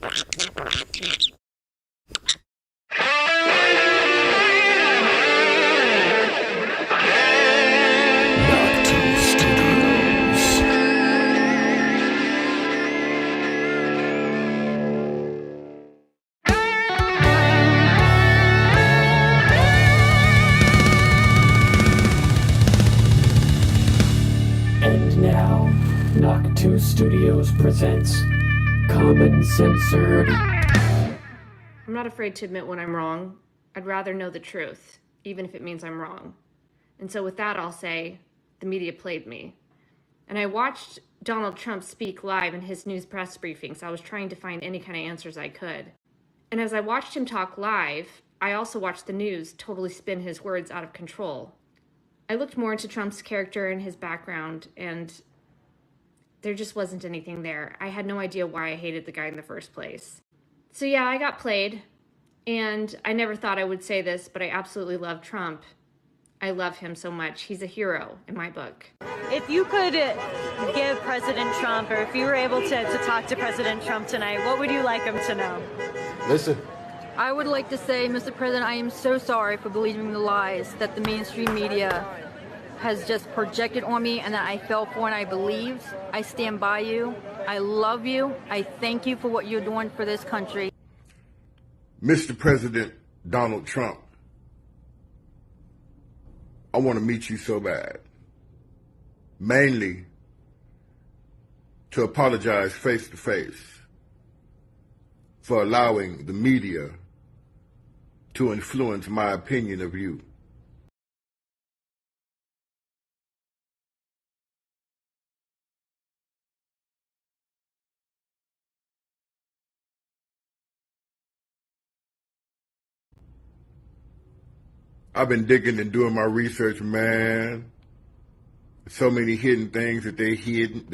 And now, Knock 2 Studios presents Common Censored. I'm not afraid to admit when I'm wrong. I'd rather know the truth, even if it means I'm wrong. And so with that, I'll say, the media played me. And I watched Donald Trump speak live in his news press briefings. I was trying to find any kind of answers I could. And as I watched him talk live, I also watched the news totally spin his words out of control. I looked more into Trump's character and his background, and there just wasn't anything there. I had no idea why I hated the guy in the first place. So yeah, I got played, and I never thought I would say this, but I absolutely love Trump. I love him so much. He's a hero in my book. If you could give President Trump, or if you were able to talk to President Trump tonight, what would you like him to know? Listen. I would like to say, Mr. President, I am so sorry for believing the lies that the mainstream media has just projected on me and that I fell for and I believed. I stand by you. I love you. I thank you for what you're doing for this country. Mr. President Donald Trump, I want to meet you so bad. Mainly to apologize face to face for allowing the media to influence my opinion of you. I've been digging and doing my research, man. So many hidden things that they hid,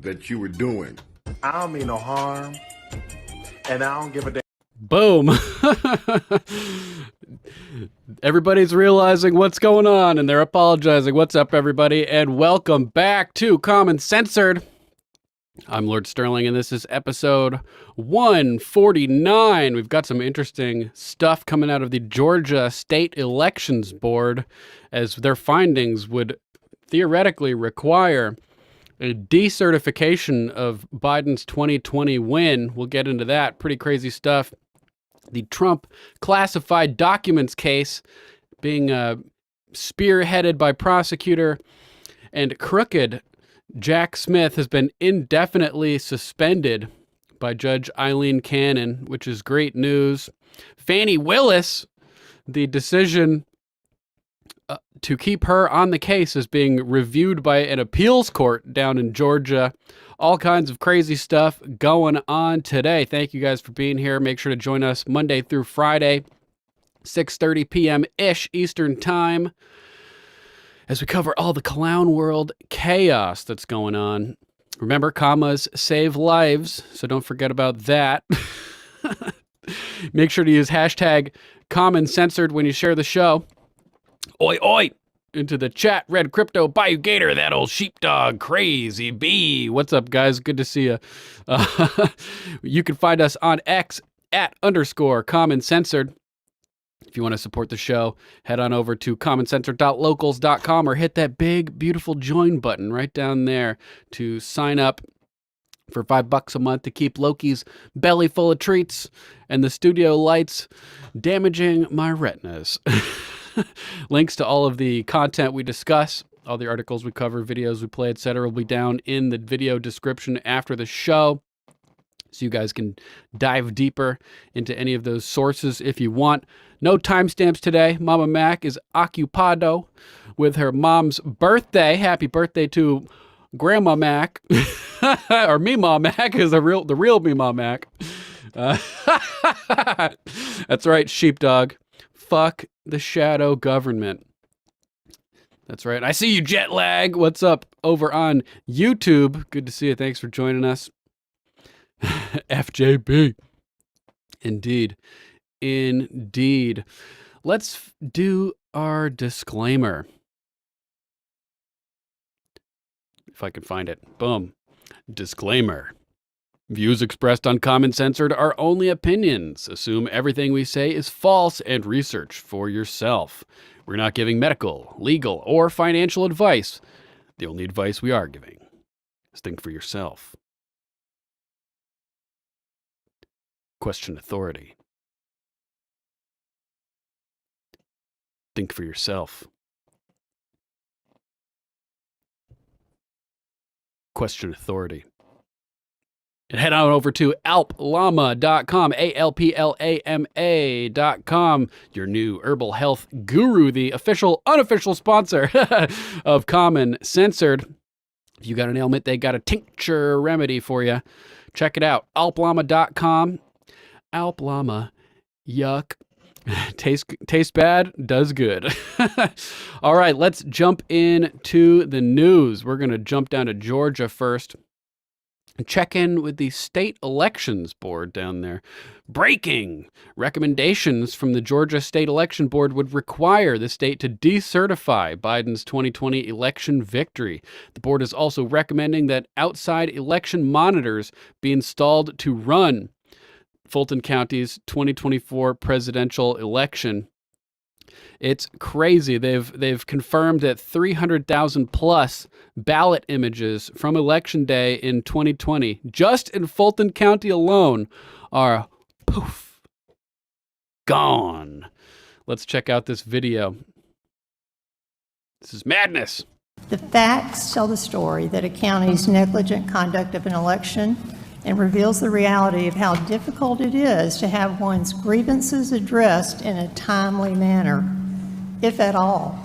that you were doing. I don't mean no harm, and I don't give a damn. Boom. Everybody's realizing what's going on, and they're apologizing. What's up, everybody, and welcome back to Common Censored. I'm Lord Sterling, and this is episode 149. We've got some interesting stuff coming out of the Georgia State Elections Board, as their findings would theoretically require a decertification of Biden's 2020 win. We'll get into that. Pretty crazy stuff. The Trump classified documents case being spearheaded by prosecutor and crooked Jack Smith has been indefinitely suspended by Judge Eileen Cannon, which is great news. Fani Willis, the decision to keep her on the case is being reviewed by an appeals court down in Georgia. All kinds of crazy stuff going on today. Thank you guys for being here. Make sure to join us Monday through Friday, 6:30 p.m.-ish Eastern Time, as we cover all the clown world chaos that's going on. Remember, commas save lives, so don't forget about that. Make sure to use hashtag CommonCensored when you share the show. Oi, oi! Into the chat, Red Crypto, Bayou Gator, that old sheepdog, Crazy Bee. What's up, guys? Good to see you. You can find us on X @_CommonCensored. If you want to support the show, head on over to commoncensored.locals.com or hit that big, beautiful join button right down there to sign up for $5 a month to keep Loki's belly full of treats and the studio lights damaging my retinas. Links to all of the content we discuss, all the articles we cover, videos we play, etc. will be down in the video description after the show, so you guys can dive deeper into any of those sources if you want. No timestamps today. Mama Mac is occupado with her mom's birthday. Happy birthday to Grandma Mac, or Meemaw Mac is the real Meemaw Mac. That's right, sheepdog. Fuck the shadow government. That's right. I see you, jet lag. What's up over on YouTube? Good to see you. Thanks for joining us. FJB. Indeed. Indeed. Let's do our disclaimer. If I can find it. Boom. Disclaimer. Views expressed on Common Censored are only opinions. Assume everything we say is false and research for yourself. We're not giving medical, legal, or financial advice. The only advice we are giving is think for yourself. Question authority. Think for yourself. Question authority. And head on over to alplama.com, ALPLAMA.com, your new herbal health guru, the official, unofficial sponsor of Common Censored. If you got an ailment, they got a tincture remedy for you. Check it out, alplama.com. Alplama, yuck. Tastes bad, does good. All right, let's jump into the news. We're going to jump down to Georgia first. Check in with the state elections board down there. Breaking! Recommendations from the Georgia State Election Board would require the state to decertify Biden's 2020 election victory. The board is also recommending that outside election monitors be installed to run Fulton County's 2024 presidential election. It's crazy. They've confirmed that 300,000 plus ballot images from Election Day in 2020, just in Fulton County alone, are poof, gone. Let's check out this video. This is madness. The facts tell the story that a county's negligent conduct of an election and reveals the reality of how difficult it is to have one's grievances addressed in a timely manner, if at all.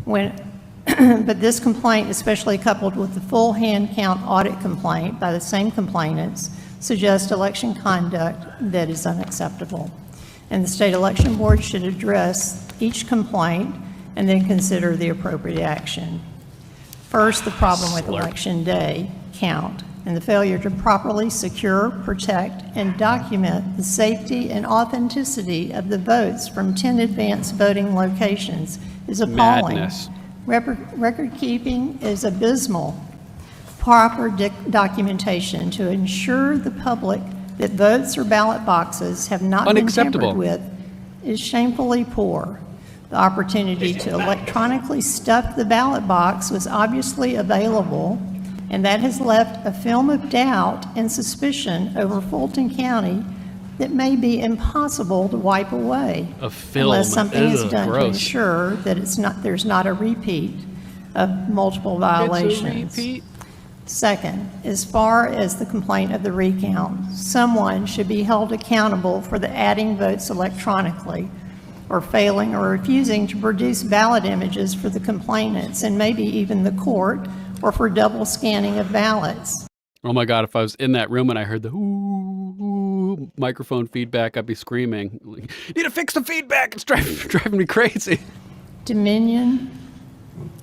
But this complaint, especially coupled with the full hand count audit complaint by the same complainants, suggests election conduct that is unacceptable. And the state election board should address each complaint and then consider the appropriate action. First, the problem with election day count and the failure to properly secure, protect, and document the safety and authenticity of the votes from 10 advanced voting locations is appalling. Madness. Record keeping is abysmal. Proper documentation to ensure the public that votes or ballot boxes have not been tampered with is shamefully poor. The opportunity to electronically stuff the ballot box was obviously available, and that has left a film of doubt and suspicion over Fulton County that may be impossible to wipe away unless something is done to ensure that there's not a repeat of multiple violations. Second, as far as the complaint of the recount, someone should be held accountable for the adding votes electronically or failing or refusing to produce ballot images for the complainants and maybe even the court, or for double scanning of ballots. Oh my God, if I was in that room and I heard the ooh microphone feedback, I'd be screaming, need to fix the feedback, it's driving me crazy. Dominion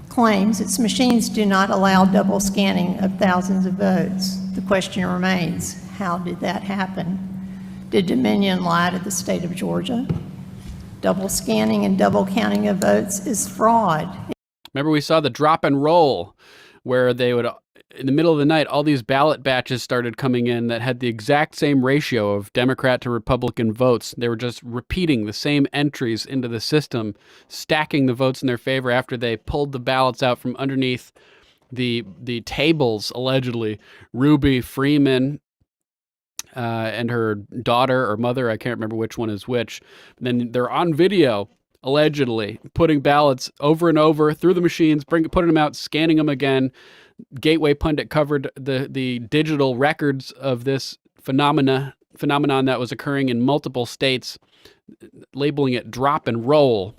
claims its machines do not allow double scanning of thousands of votes. The question remains, how did that happen? Did Dominion lie to the state of Georgia? Double scanning and double counting of votes is fraud. Remember we saw the drop and roll where they would, in the middle of the night, all these ballot batches started coming in that had the exact same ratio of Democrat to Republican votes. They were just repeating the same entries into the system, stacking the votes in their favor after they pulled the ballots out from underneath the tables, allegedly. Ruby Freeman and her daughter or mother, I can't remember which one is which. Then they're on video, allegedly putting ballots over and over through the machines, putting them out, scanning them again. Gateway Pundit covered the digital records of this phenomenon that was occurring in multiple states, labeling it drop and roll.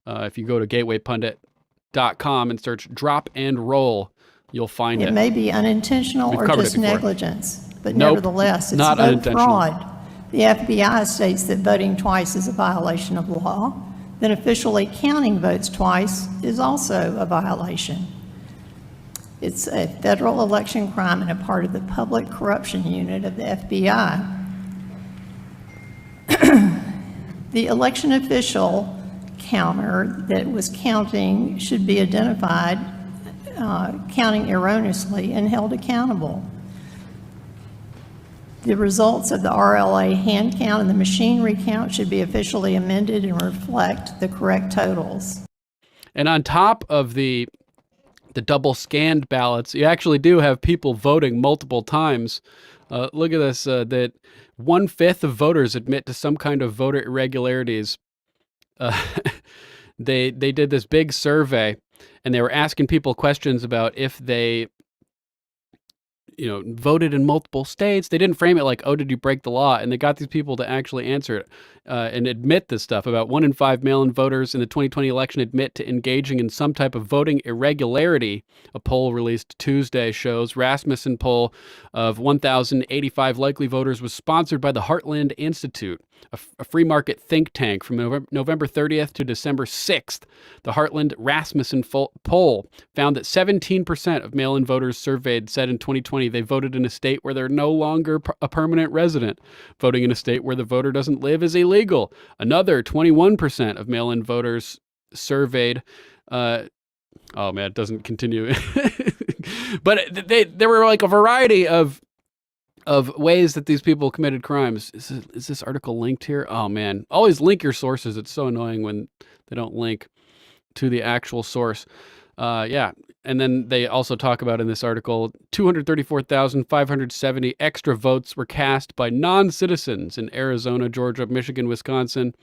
If you go to gatewaypundit.com and search drop and roll, you'll find it. It may be unintentional We've or covered just it before. negligence, but Nope, nevertheless, it's not vote unintentional. fraud. The FBI states that voting twice is a violation of law. Then officially counting votes twice is also a violation. It's a federal election crime and a part of the public corruption unit of the FBI. The election official counter that was counting should be identified, counting erroneously, and held accountable. The results of the RLA hand count and the machine recount should be officially amended and reflect the correct totals. And on top of the double scanned ballots, you actually do have people voting multiple times. Look at this, that 1/5 of voters admit to some kind of voter irregularities. They did this big survey, and they were asking people questions about if they voted in multiple states. They didn't frame it like, oh, did you break the law? And they got these people to actually answer it and admit this stuff. About 1 in 5 mail-in voters in the 2020 election admit to engaging in some type of voting irregularity. A poll released Tuesday shows. Rasmussen poll of 1,085 likely voters was sponsored by the Heartland Institute, a free market think tank. From November 30th to December 6th, the Heartland Rasmussen poll found that 17% of mail-in voters surveyed said in 2020 they voted in a state where they're no longer a permanent resident. Voting in a state where the voter doesn't live is illegal. Another 21% of mail-in voters surveyed. Oh man, it doesn't continue. But there were like a variety of ways that these people committed crimes. Is this article linked here? Oh man, always link your sources. It's so annoying when they don't link to the actual source. Yeah. And then they also talk about in this article, 234,570 extra votes were cast by non-citizens in Arizona, Georgia, Michigan, Wisconsin.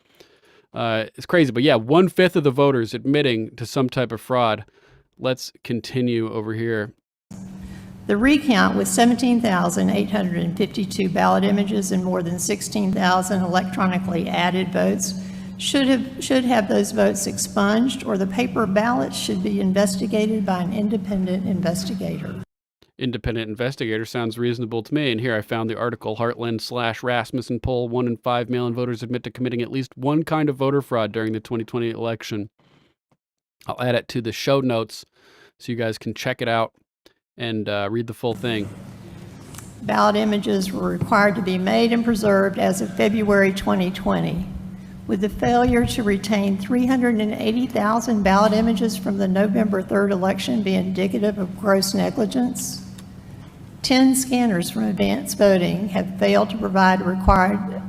It's crazy. But yeah, 1/5 of the voters admitting to some type of fraud. Let's continue over here. The recount with 17,852 ballot images and more than 16,000 electronically added votes should have those votes expunged, or the paper ballots should be investigated by an independent investigator. Independent investigator sounds reasonable to me. And here I found the article, Heartland/Rasmussen poll, 1 in 5 mail-in voters admit to committing at least one kind of voter fraud during the 2020 election. I'll add it to the show notes so you guys can check it out and read the full thing. Ballot images were required to be made and preserved as of February 2020. With the failure to retain 380,000 ballot images from the November 3rd election be indicative of gross negligence? 10 scanners from advanced voting have failed to provide required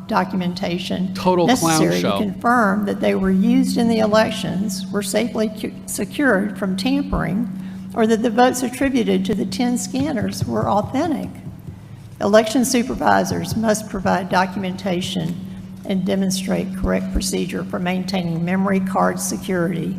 documentation necessary to confirm that they were used in the elections, were safely secured from tampering, or that the votes attributed to the 10 scanners were authentic. Election supervisors must provide documentation and demonstrate correct procedure for maintaining memory card security.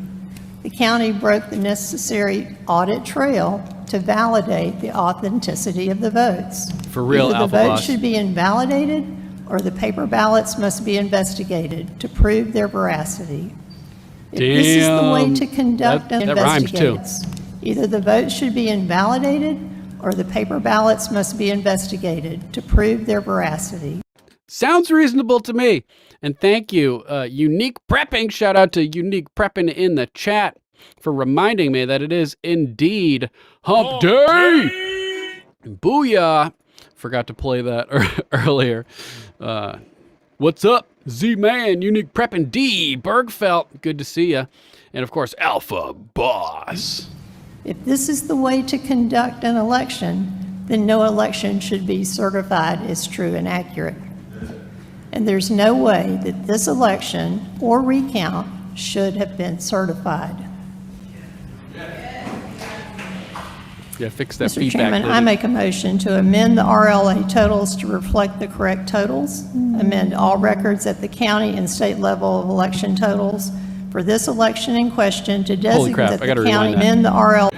The county broke the necessary audit trail to validate the authenticity of the votes. For real, either the votes should be invalidated or the paper ballots must be investigated to prove their veracity. If this is the way to conduct an investigation, either the votes should be invalidated or the paper ballots must be investigated to prove their veracity. Sounds reasonable to me. And thank you, Unique Prepping. Shout out to Unique Prepping in the chat for reminding me that it is indeed Hump Day. Booyah. Forgot to play that earlier. What's up, Z-Man, Unique Prepping, D. Bergfelt. Good to see you. And of course, Alpha Boss. If this is the way to conduct an election, then no election should be certified as true and accurate. And there's no way that this election or recount should have been certified. Yeah, fix that feedback. Mr. Chairman, I make a motion to amend the RLA totals to reflect the correct totals, amend all records at the county and state level of election totals for this election in question to designate that the county amend the RLA.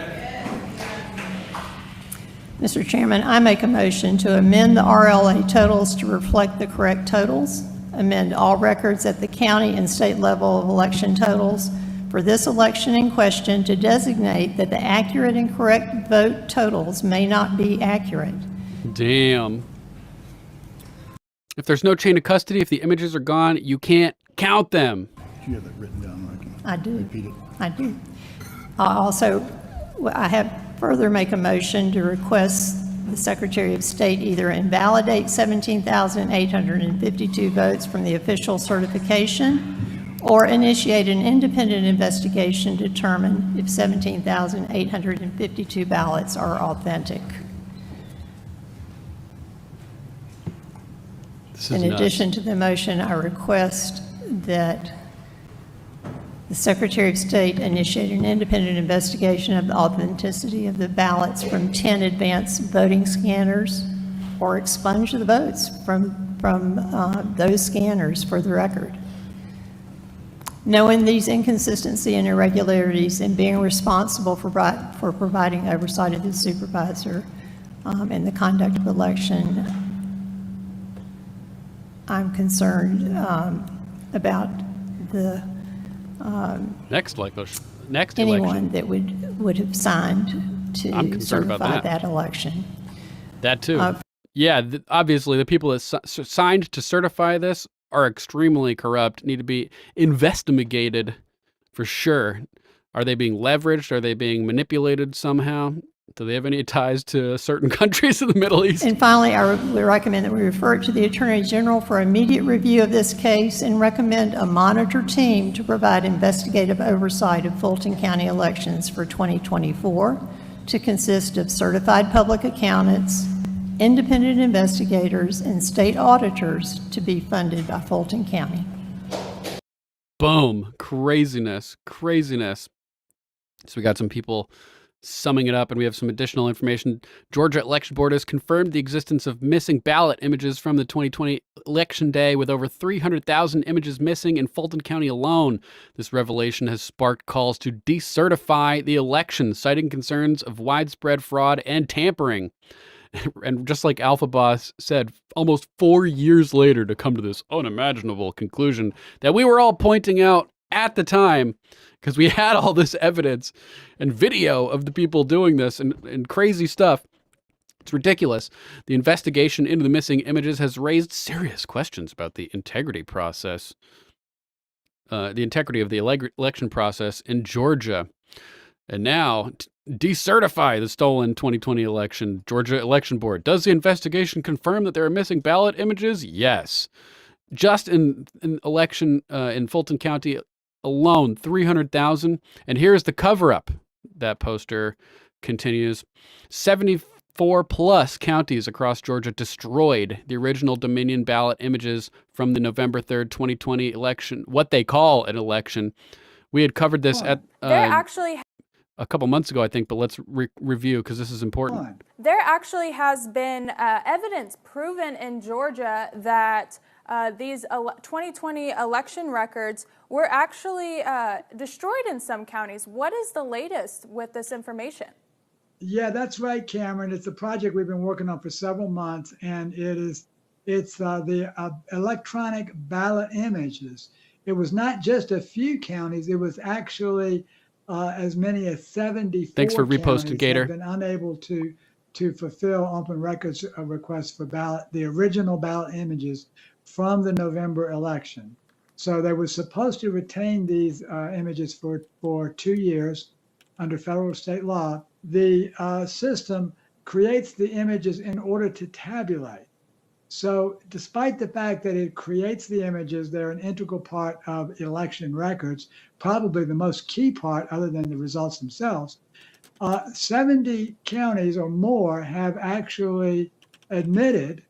Mr. Chairman, I make a motion to amend the RLA totals to reflect the correct totals, amend all records at the county and state level of election totals for this election in question to designate that the accurate and correct vote totals may not be accurate. Damn. If there's no chain of custody, if the images are gone, you can't count them. You have that written down, I do. Repeat it. I do. I have further make a motion to request the Secretary of State either invalidate 17,852 votes from the official certification or initiate an independent investigation to determine if 17,852 ballots are authentic. This is In nuts. addition to the motion, I request that the Secretary of State initiate an independent investigation of the authenticity of the ballots from 10 advanced voting scanners, or expunge the votes from those scanners for the record. Knowing these inconsistencies and irregularities and being responsible for providing oversight of the supervisor in the conduct of the election, I'm concerned about the Next anyone election. that would have signed I'm to concerned about certify that. that election. That too. Yeah, obviously the people that signed to certify this are extremely corrupt, need to be investigated for sure. Are they being leveraged? Are they being manipulated somehow? Do they have any ties to certain countries in the Middle East? And finally, we recommend that we refer it to the Attorney General for immediate review of this case and recommend a monitor team to provide investigative oversight of Fulton County elections for 2024 to consist of certified public accountants, independent investigators, and state auditors to be funded by Fulton County. Boom. Craziness. So we got some people summing it up, and we have some additional information. Georgia Election Board has confirmed the existence of missing ballot images from the 2020 election day, with over 300,000 images missing in Fulton County alone. This revelation has sparked calls to decertify the election, citing concerns of widespread fraud and tampering. And just like Alpha Boss said, almost 4 years later to come to this unimaginable conclusion that we were all pointing out at the time, because we had all this evidence and video of the people doing this and crazy stuff. It's ridiculous. The investigation into the missing images has raised serious questions about the integrity process, the integrity of the election process in Georgia. And now, decertify the stolen 2020 election. Georgia Election Board. Does the investigation confirm that there are missing ballot images? Yes. Just in election in Fulton County alone, 300,000. And here's the cover-up. That poster continues. 74 plus counties across Georgia destroyed the original Dominion ballot images from the November 3rd, 2020 election, what they call an election. We had covered this at a couple months ago, I think, but let's review because this is important. There actually has been evidence proven in Georgia that these 2020 election records were actually destroyed in some counties. What is the latest with this information? Yeah, that's right, Cameron. It's a project we've been working on for several months, and it's the electronic ballot images. It was not just a few counties; it was actually as many as 74. Thanks for reposting, Gator. Have been unable to fulfill open records requests for the original ballot images from the November election. So they were supposed to retain these images for 2 years under federal state law. The system creates the images in order to tabulate. So despite the fact that it creates the images, they're an integral part of election records, probably the most key part other than the results themselves. 70 counties or more have actually admitted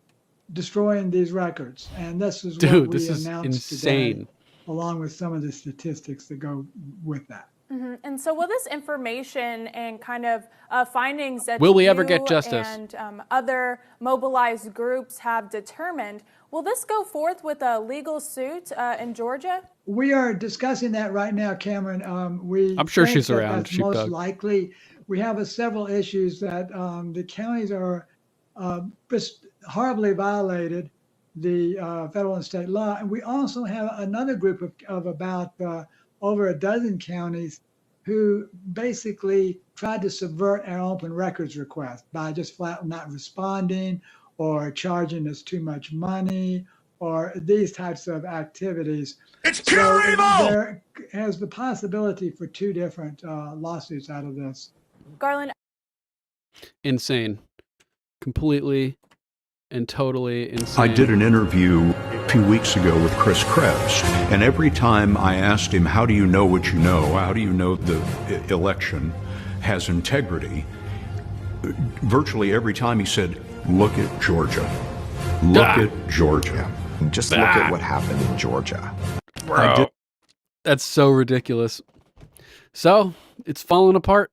destroying these records. And this is what we announced today, along with some of the statistics that go with that. Mm-hmm. And so will this information and kind of findings that will we ever get justice and other mobilized groups have determined, will this go forth with a legal suit in Georgia? We are discussing that right now, Cameron. I'm sure she's around. That's most likely. We have several issues that the counties are horribly violated the federal and state law. And we also have another group of about over a dozen counties who basically tried to subvert our open records request by just flat not responding or charging us too much money or these types of activities. It's pure evil! There has the possibility for 2 different lawsuits out of this. Garland. Insane. Completely and totally insane. I did an interview a few weeks ago with Chris Krebs, and every time I asked him, how do you know what you know? How do you know the election has integrity? Virtually every time he said, look at Georgia. Look at Georgia. Just look at what happened in Georgia. Bro, that's so ridiculous. So it's falling apart.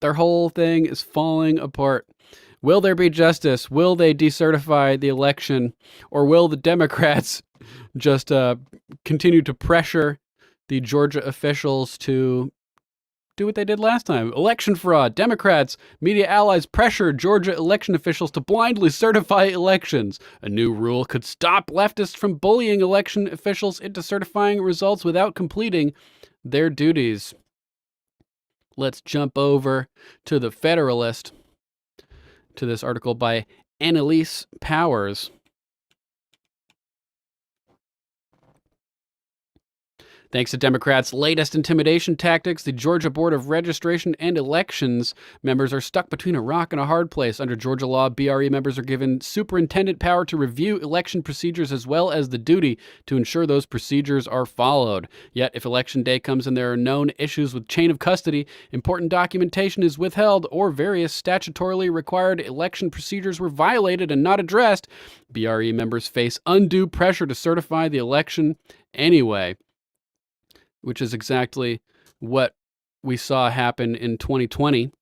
Their whole thing is falling apart. Will there be justice? Will they decertify the election? Or will the Democrats just continue to pressure the Georgia officials to do what they did last time? Election fraud. Democrats, media allies pressure Georgia election officials to blindly certify elections. A new rule could stop leftists from bullying election officials into certifying results without completing their duties. Let's jump over to the Federalist, to this article by Annalise Powers. Thanks to Democrats' latest intimidation tactics, the Georgia Board of Registration and Elections members are stuck between a rock and a hard place. Under Georgia law, BRE members are given superintendent power to review election procedures as well as the duty to ensure those procedures are followed. Yet, if election day comes and there are known issues with chain of custody, important documentation is withheld, or various statutorily required election procedures were violated and not addressed, BRE members face undue pressure to certify the election anyway. Which is exactly what we saw happen in 2020.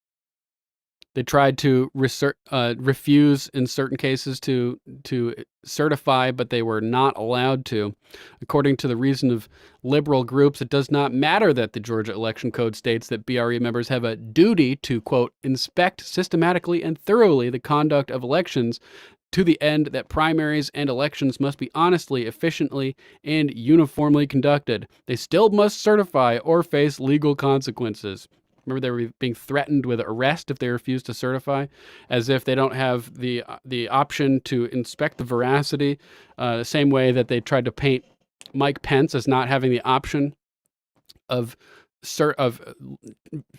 They tried to refuse in certain cases to certify, but they were not allowed to. According to the reason of liberal groups, it does not matter that the Georgia Election Code states that BRE members have a duty to, quote, inspect systematically and thoroughly the conduct of elections, to the end that primaries and elections must be honestly, efficiently, and uniformly conducted. They still must certify or face legal consequences. Remember, they were being threatened with arrest if they refused to certify, as if they don't have the option to inspect the veracity, the same way that they tried to paint Mike Pence as not having the option of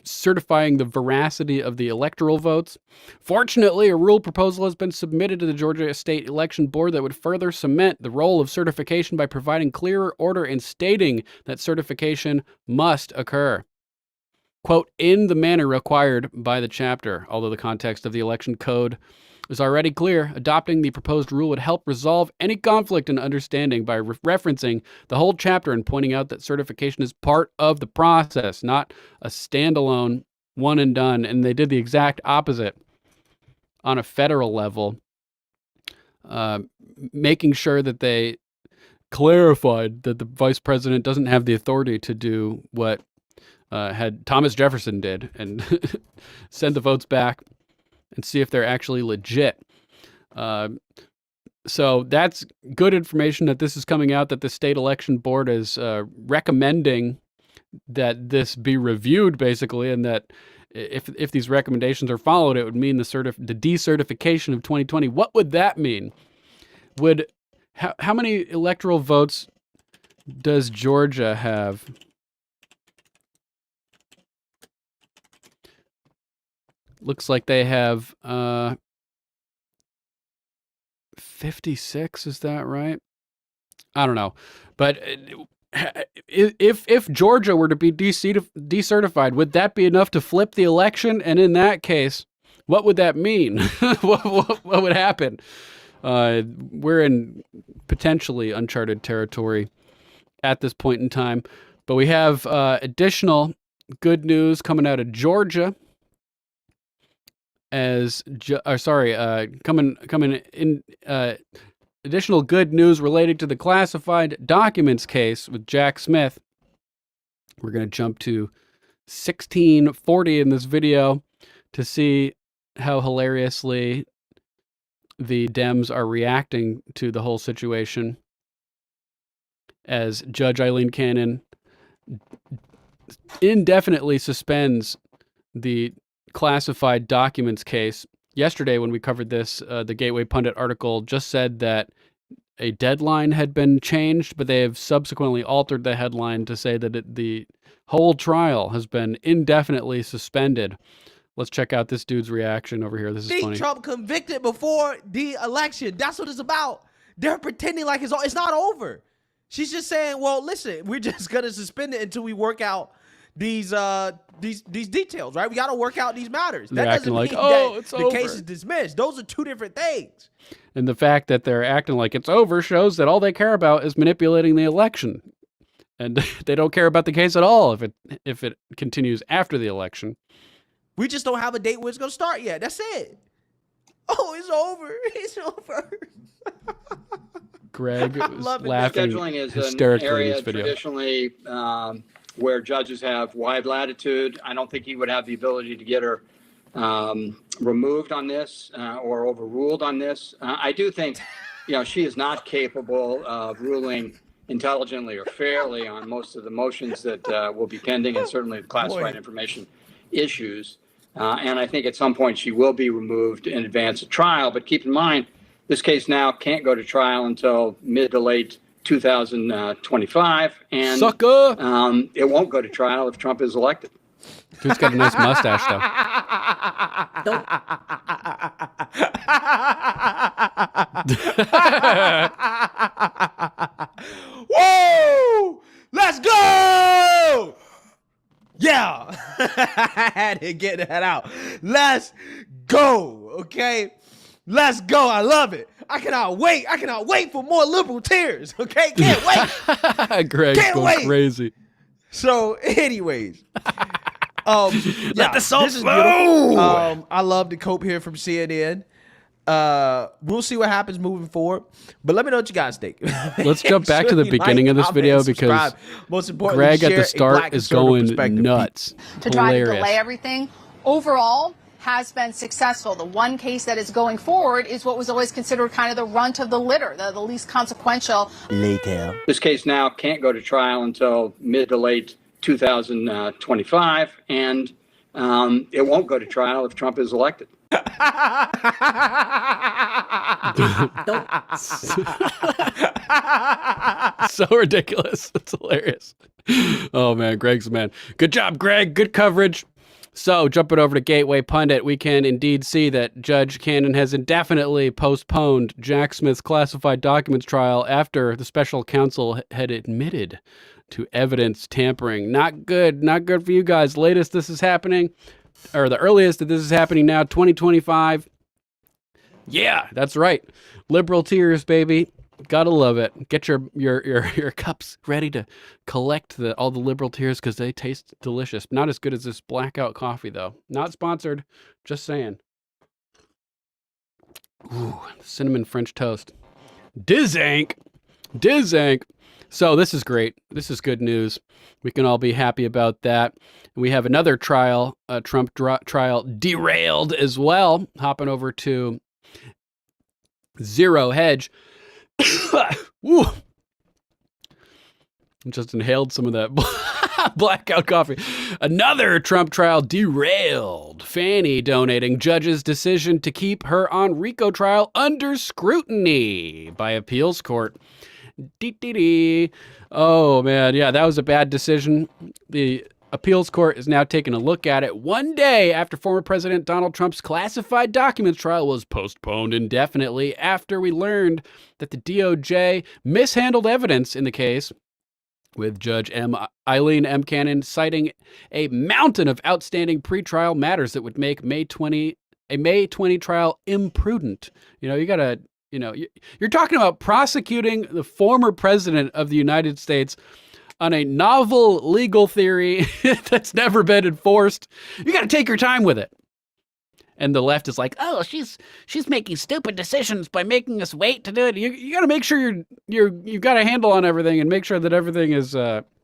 certifying the veracity of the electoral votes. Fortunately, a rule proposal has been submitted to the Georgia State Election Board that would further cement the role of certification by providing clearer order and stating that certification must occur, quote, in the manner required by the chapter. Although the context of the election code is already clear, adopting the proposed rule would help resolve any conflict in understanding by referencing the whole chapter and pointing out that certification is part of the process, not a standalone one and done. And they did the exact opposite on a federal level, making sure that they clarified that the vice president doesn't have the authority to do what had Thomas Jefferson did and send the votes back and see if they're actually legit. So that's good information that this is coming out, that the state election board is recommending that this be reviewed, basically, and that if these recommendations are followed, it would mean the decertification of 2020. What would that mean? How many electoral votes does Georgia have? Looks like they have 56. Is that right? I don't know. But if Georgia were to be decertified, would that be enough to flip the election? And in that case, what would that mean? what would happen? We're in potentially uncharted territory at this point in time. But we have additional good news coming out of Georgia. Coming in additional good news related to the classified documents case with Jack Smith. We're going to jump to 1640 in this video to see how hilariously the Dems are reacting to the whole situation as Judge Eileen Cannon indefinitely suspends the classified documents case. Yesterday, when we covered this, the Gateway Pundit article just said that a deadline had been changed, but they have subsequently altered the headline to say that the whole trial has been indefinitely suspended. Let's check out this dude's reaction over here. This is funny. Trump convicted before the election. That's what it's about. They're pretending like it's not over. She's just saying, well, listen, we're just going to suspend it until we work out these details, right? We got to work out these matters. They're That doesn't acting like, mean oh, that it's the over. case is dismissed. Those are two different things. And the fact that they're acting like it's over shows that all they care about is manipulating the election. And they don't care about the case at all if it continues after the election. We just don't have a date where it's going to start yet. That's it. Oh, it's over. It's over. Greg was laughing Scheduling is an hysterically in area this video. traditionally where judges have wide latitude. I don't think he would have the ability to get her removed on this or overruled on this. I do think, she is not capable of ruling intelligently or fairly on most of the motions that will be pending, and certainly the classified information issues. And I think at some point she will be removed in advance of trial. But keep in mind, this case now can't go to trial until mid to late 2025. And it won't go to trial if Trump is elected. Dude's got a nice mustache, Woo! Let's go! Yeah. I had to get that out. Let's go. Okay. Let's go. I love it. I cannot wait. I cannot wait for more liberal tears. Okay. Can't wait. Greg's Can't going wait. crazy. So, anyways. Let the salt this is flow. beautiful. I love the Cope here from CNN. We'll see what happens moving forward. But let me know what you guys think. Let's jump back to the beginning of this video because most importantly, Greg at share the a start black is conservative going perspective. nuts. To try to Hilarious. delay everything. Overall, has been successful. The one case that is going forward is what was always considered kind of the runt of the litter, the least consequential. Later. This case now can't go to trial until mid to late 2025, and it won't go to trial if Trump is elected. So ridiculous. It's hilarious. Oh, man. Greg's the man. Good job, Greg. Good coverage. So, jumping over to Gateway Pundit, we can indeed see that Judge Cannon has indefinitely postponed Jack Smith's classified documents trial after the special counsel had admitted to evidence tampering. Not good. Not good for you guys. Latest this is happening, or the earliest that this is happening now, 2025. Yeah, that's right. Liberal tears, baby. Gotta love it. Get your cups ready to collect all the liberal tears because they taste delicious. Not as good as this blackout coffee, though. Not sponsored. Just saying. Ooh, cinnamon French toast. Dizank. So this is great. This is good news. We can all be happy about that. We have another trial, a Trump trial derailed as well. Hopping over to Zero Hedge. Woo. Just inhaled some of that blackout coffee. Another Trump trial derailed. Fannie donating judge's decision to keep her on RICO trial under scrutiny by appeals court. Oh, man. Yeah, that was a bad decision. The appeals court is now taking a look at it one day after former President Donald Trump's classified documents trial was postponed indefinitely after we learned that the DOJ mishandled evidence in the case, with Judge Eileen M. Cannon citing a mountain of outstanding pretrial matters that would make a May 20 trial imprudent. You gotta, you're talking about prosecuting the former president of the United States on a novel legal theory that's never been enforced. You got to take your time with it. And the left is like, oh, she's making stupid decisions by making us wait to do it. You got to make sure you've got a handle on everything and make sure that everything is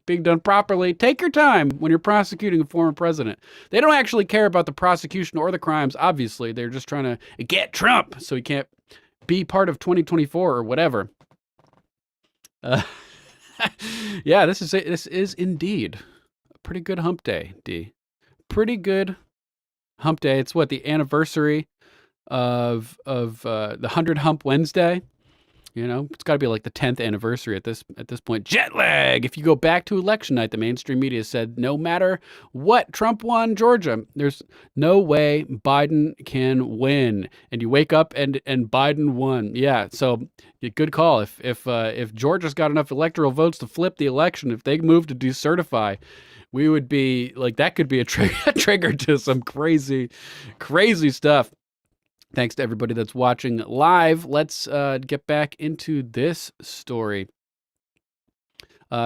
being done properly. Take your time when you're prosecuting a former president. They don't actually care about the prosecution or the crimes. Obviously, they're just trying to get Trump so he can't be part of 2024 or whatever. Yeah, this is indeed a pretty good hump day, D. Pretty good hump day. It's what, the anniversary of the 100 Hump Wednesday. You know, it's got to be like the 10th anniversary at this point. Jet lag. If you go back to election night, the mainstream media said no matter what, Trump won Georgia. There's no way Biden can win. And you wake up and Biden won. Yeah, so good call. If Georgia's got enough electoral votes to flip the election, if they move to decertify, we would be like, that could be a trigger to some crazy stuff. Thanks to everybody that's watching live. Let's get back into this story.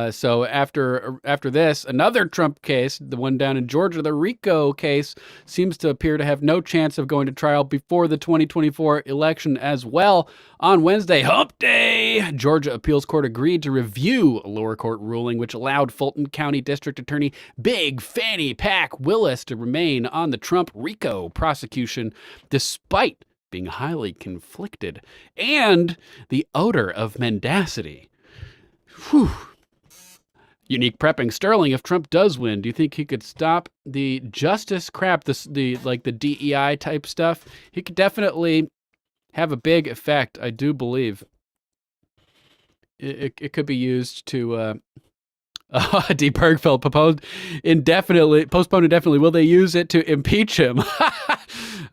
So after this, another Trump case, the one down in Georgia, the RICO case, seems to appear to have no chance of going to trial before the 2024 election as well. On Wednesday, Hump Day, Georgia Appeals Court agreed to review a lower court ruling which allowed Fulton County District Attorney Big Fannie Pack Willis to remain on the Trump RICO prosecution despite being highly conflicted and the odor of mendacity. Whew. Unique prepping. Sterling, if Trump does win, do you think he could stop the justice crap, the DEI type stuff? He could definitely have a big effect, I do believe. It could be used to D. Bergfeld postponed indefinitely. Will they use it to impeach him?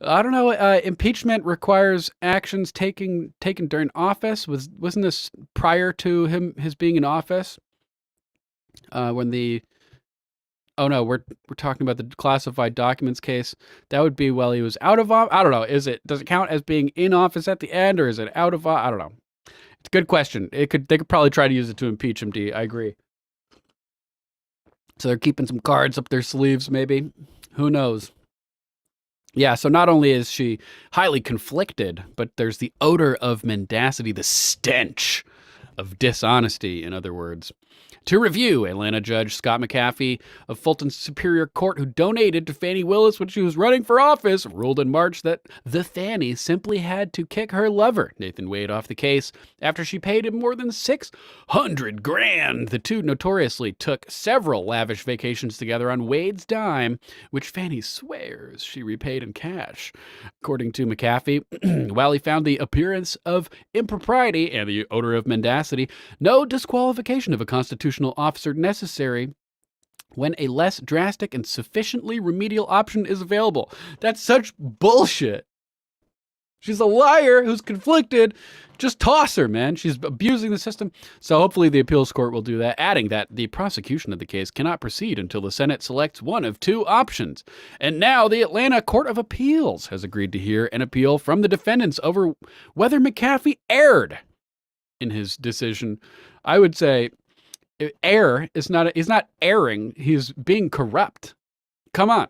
I don't know. Impeachment requires actions taken during office. Wasn't this prior to his being in office? We're talking about the classified documents case. That would be while he was out of office. I don't know. Does it count as being in office at the end, or is it out of office? I don't know. It's a good question. They could probably try to use it to impeach him. D. I agree. So they're keeping some cards up their sleeves, maybe. Who knows? Yeah, so not only is she highly conflicted, but there's the odor of mendacity, the stench of dishonesty, in other words. To review, Atlanta Judge Scott McAfee of Fulton's Superior Court, who donated to Fannie Willis when she was running for office, ruled in March that the Fannie simply had to kick her lover, Nathan Wade, off the case after she paid him more than $600,000. The two notoriously took several lavish vacations together on Wade's dime, which Fannie swears she repaid in cash. According to McAfee, while he found the appearance of impropriety and the odor of mendacity, no disqualification of a constitutional officer necessary when a less drastic and sufficiently remedial option is available. That's such bullshit. She's a liar who's conflicted. Just toss her, man. She's abusing the system. So hopefully the appeals court will do that, adding that the prosecution of the case cannot proceed until the Senate selects one of two options. And now the Atlanta Court of Appeals has agreed to hear an appeal from the defendants over whether McAfee erred in his decision. I would say err is not, he's not erring, he's being corrupt. Come on.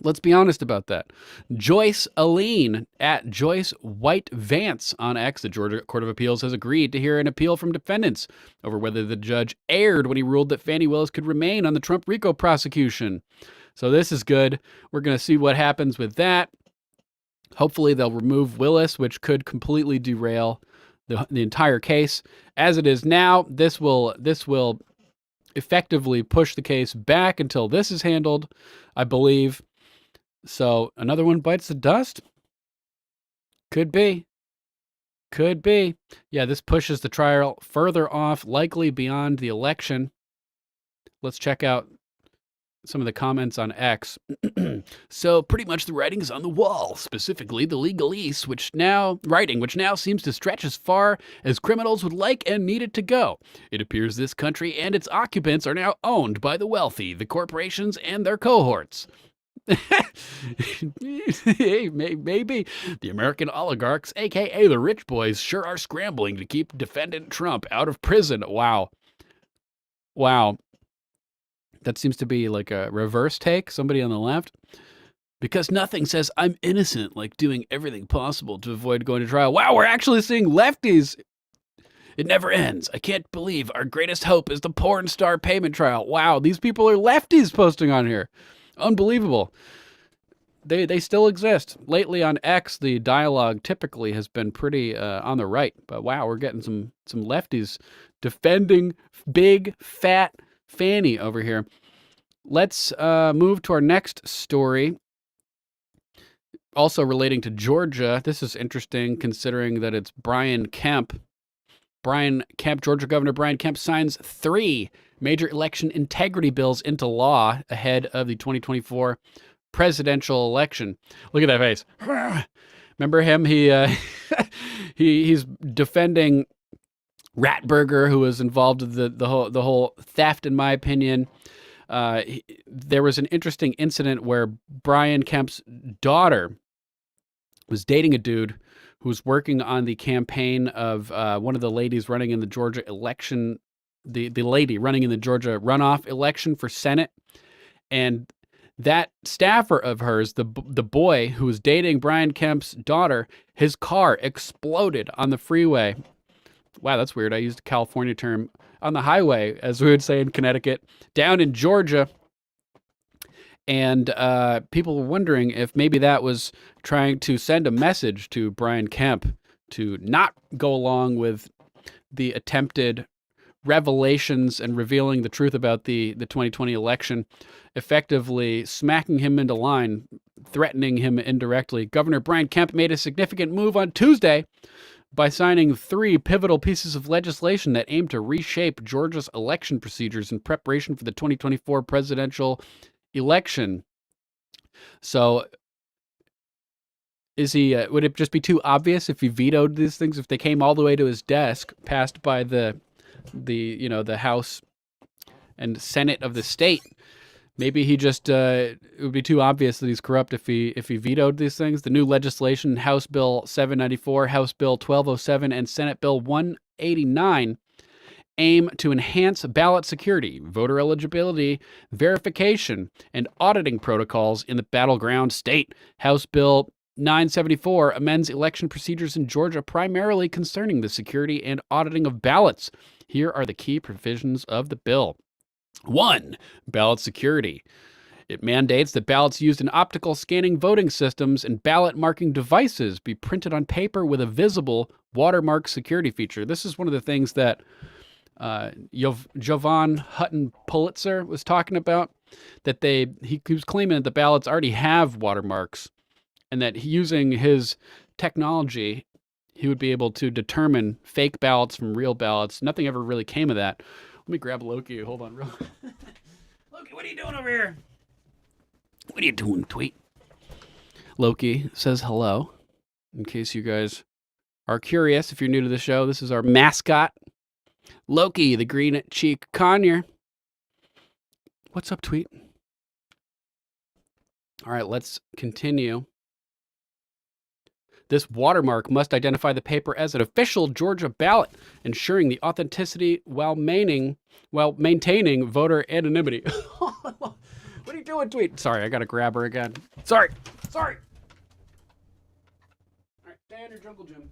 Let's be honest about that. Joyce Aline at Joyce White Vance on X, the Georgia Court of Appeals, has agreed to hear an appeal from defendants over whether the judge erred when he ruled that Fannie Willis could remain on the Trump RICO prosecution. So this is good. We're going to see what happens with that. Hopefully they'll remove Willis, which could completely derail the entire case. As it is now, this will effectively push the case back until this is handled, I believe. So another one bites the dust? Could be. Could be. Yeah, this pushes the trial further off, likely beyond the election. Let's check out some of the comments on X. So pretty much the writing's on the wall, specifically the legalese, which now seems to stretch as far as criminals would like and need it to go. It appears this country and its occupants are now owned by the wealthy, the corporations, and their cohorts. Maybe the American oligarchs, aka the rich boys, sure are scrambling to keep defendant Trump out of prison. Wow. That seems to be like a reverse take, somebody on the left. Because nothing says I'm innocent like doing everything possible to avoid going to trial. Wow, we're actually seeing lefties. It never ends. I can't believe our greatest hope is the porn star payment trial. Wow, these people are lefties posting on here. Unbelievable. They still exist. Lately on X, the dialogue typically has been pretty on the right. But wow, we're getting some lefties defending big, fat Fannie over here. Let's move to our next story. Also relating to Georgia, this is interesting considering that it's Brian Kemp. Georgia Governor Brian Kemp signs 3 major election integrity bills into law ahead of the 2024 presidential election. Look at that face. Remember him? He's defending Ratburger, who was involved with the whole theft, in my opinion. There was an interesting incident where Brian Kemp's daughter was dating a dude who was working on the campaign of one of the ladies running in the Georgia election, the lady running in the Georgia runoff election for Senate. And that staffer of hers, the boy who was dating Brian Kemp's daughter, his car exploded on the freeway. Wow, that's weird. I used a California term. On the highway, as we would say in Connecticut, down in Georgia. And people were wondering if maybe that was trying to send a message to Brian Kemp to not go along with the attempted revelations and revealing the truth about the 2020 election, effectively smacking him into line, threatening him indirectly. Governor Brian Kemp made a significant move on Tuesday by signing 3 pivotal pieces of legislation that aim to reshape Georgia's election procedures in preparation for the 2024 presidential election. So is he, would it just be too obvious if he vetoed these things, if they came all the way to his desk, passed by the House and Senate of the state? Maybe he just, it would be too obvious that he's corrupt if he vetoed these things. The new legislation, House Bill 794, House Bill 1207, and Senate Bill 189 aim to enhance ballot security, voter eligibility, verification, and auditing protocols in the battleground state. House Bill 974 amends election procedures in Georgia primarily concerning the security and auditing of ballots. Here are the key provisions of the bill. 1. Ballot security. It mandates that ballots used in optical scanning voting systems and ballot marking devices be printed on paper with a visible watermark security feature. This is one of the things that Jovan Hutton Pulitzer was talking about, that he was claiming that the ballots already have watermarks and that using his technology, he would be able to determine fake ballots from real ballots. Nothing ever really came of that. Let me grab Loki. Hold on. Loki, what are you doing over here? What are you doing, Tweet? Loki says hello. In case you guys are curious, if you're new to the show, this is our mascot, Loki, the green cheek conure. What's up, Tweet? All right, let's continue. This watermark must identify the paper as an official Georgia ballot, ensuring the authenticity while maintaining voter anonymity. What are you doing, Tweet? Sorry, I got to grab her again. Sorry. All right, stay on your jungle gym.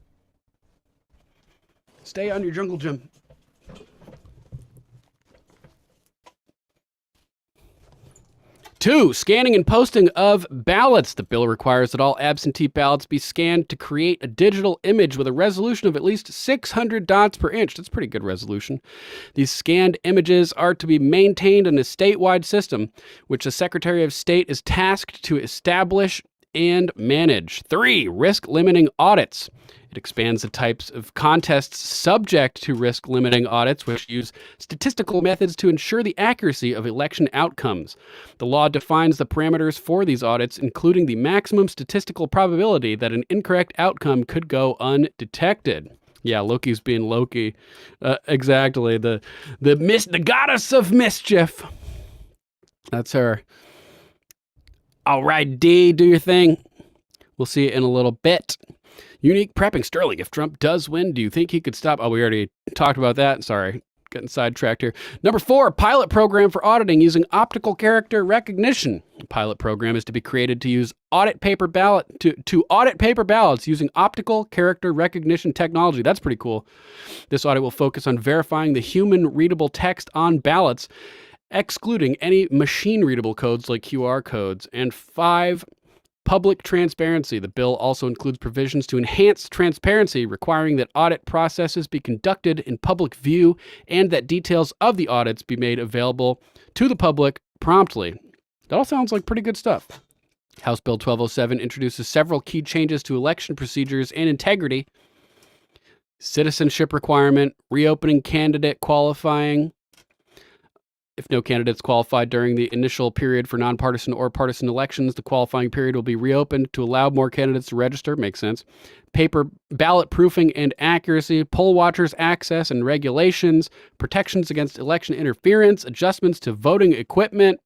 Stay on your jungle gym. 2, scanning and posting of ballots. The bill requires that all absentee ballots be scanned to create a digital image with a resolution of at least 600 dots per inch. That's a pretty good resolution. These scanned images are to be maintained in a statewide system, which the Secretary of State is tasked to establish and manage. 3, risk-limiting audits. It expands the types of contests subject to risk-limiting audits, which use statistical methods to ensure the accuracy of election outcomes. The law defines the parameters for these audits, including the maximum statistical probability that an incorrect outcome could go undetected. Yeah, Loki's being Loki. Exactly. The goddess of mischief. That's her. All right, D, do your thing. We'll see you in a little bit. Unique prepping. Sterling, if Trump does win, do you think he could stop? Oh, we already talked about that. Sorry, getting sidetracked here. Number 4, pilot program for auditing using optical character recognition. The pilot program is to be created to use audit paper ballots using optical character recognition technology. That's pretty cool. This audit will focus on verifying the human readable text on ballots, excluding any machine readable codes like QR codes. And 5, public transparency. The bill also includes provisions to enhance transparency, requiring that audit processes be conducted in public view and that details of the audits be made available to the public promptly. That all sounds like pretty good stuff. House Bill 1207 introduces several key changes to election procedures and integrity. Citizenship requirement, reopening candidate qualifying. If no candidates qualified during the initial period for nonpartisan or partisan elections, the qualifying period will be reopened to allow more candidates to register. Makes sense. Paper ballot proofing and accuracy, poll watchers access and regulations, protections against election interference, adjustments to voting equipment.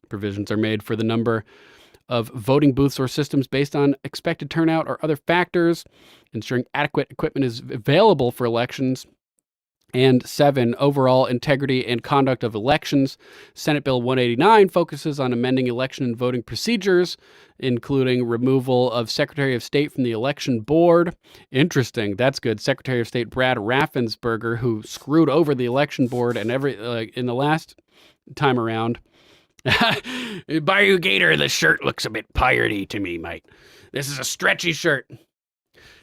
Provisions are made for the number of voting booths or systems based on expected turnout or other factors, ensuring adequate equipment is available for elections. And 7, overall integrity and conduct of elections. Senate Bill 189 focuses on amending election and voting procedures, including removal of Secretary of State from the Election Board. Interesting. That's good. Secretary of State Brad Raffensperger, who screwed over the Election Board and in the last time around. Bayou Gator, the shirt looks a bit piratey to me, mate. This is a stretchy shirt.